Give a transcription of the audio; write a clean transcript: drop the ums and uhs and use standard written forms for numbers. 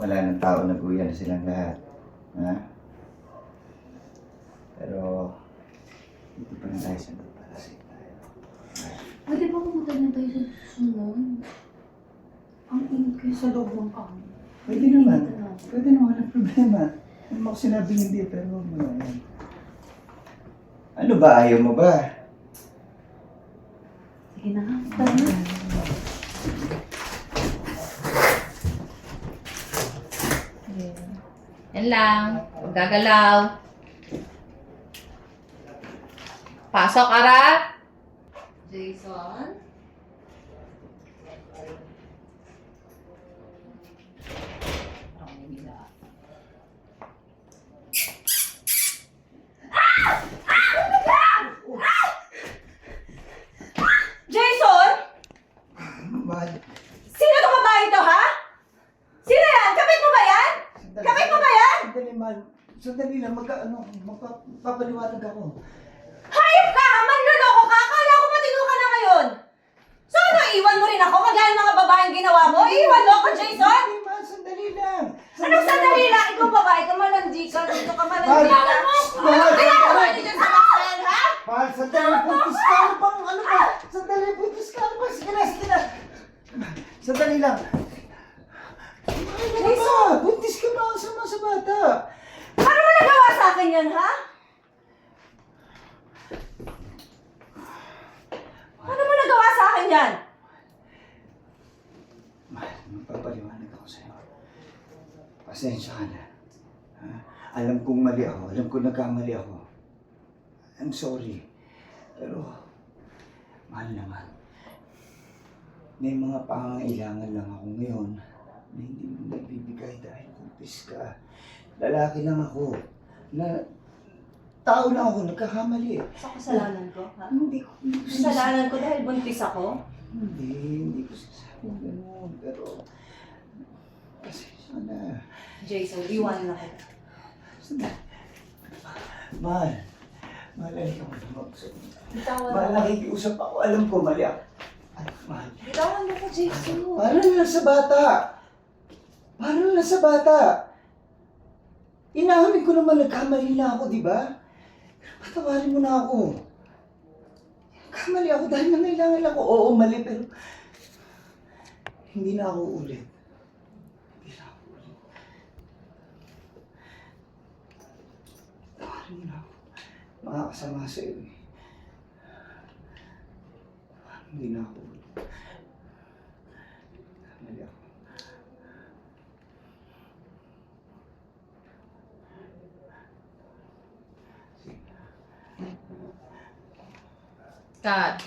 wala ng tao, nag-uwi na silang lahat. Ha? Pero, dito pa rin tayo sa magpalasik tayo. Pwede ba pumunta na tayo sa susunod? Ang init kayo sa loob ng kami. Pwede naman. Pwede naman, walang problema. Ano mo ako sinabing hindi, pero huwag mo na yan. Ano ba? Ayaw mo ba? Sige na nga, tara na. Yan lang. Huwag gagalaw. Pasok, Ara. Jason. Jason! Mahal. Sino itong babae ito, ha? Sino yan? Kapit mo ba yan? Sandali. Kapit mo ba yan? Sandali, mahal. Sandali lang, magpapaliwanag ako. Hayop ka, ha? Manloloko ka? Akala ko matino ka na ngayon. So ano, iwan mo rin ako? Kagaya ng mga babaeng ginawa mo? Iwan mo ako, Jason? Hindi, mahal. Sandali lang. Anong sandali lang? Ikaw babae ka, malandi ka. Dito ka malandi ka. Mahal! Anong ginagawa niyo dyan sa Maxwell, ha? Mahal, sandali. Buntis ka. Ano bang, ano ba? Sandali, buntis ka. Ano ba? Sige na, sige na. Sandali lang. Mahal, ano ba? Buntis ka ba? Sama sa bata. Ano mo nagawa sa akin yan, ha? Ano mo nagawa sa akin yan? Mahal, magpapaliwanag ako sa'yo. Pasensya ka na. Ha? Alam kong mali ako. Alam kong nagkamali ako. I'm sorry. Pero, mahal naman. May mga pangangailangan lang ako ngayon na hindi mo nagbibigay dahil kumpis ka. Lalaki lang ako. Tao lang ako. Nagkakamali. Sa kasalanan ko, ha? Hindi ko Kasalanan ko dahil buntis ako? Hindi ko sasabing gano'n. Pero, pasensya na. Jason, iwan na kita. Sandali. Mahal. Mahal, halika mo na magsabi. Bitawan Mahal, mo. nakikiusap ako. Alam ko, mali ako. Mahal. Bitawan mo ko, Jason. Parang lang sa bata. Parang lang sa bata. Inamin ko naman nagkamali na ako, di ba? Patawarin mo na ako. Nagkamali ako dahil nangailangan ako. Oo, mali, pero hindi na ako ulit. Hindi na ako ulit. Patawarin mo na ako. Makakasama sa'yo eh. Hindi na ako ulit. Mali ako. Cut.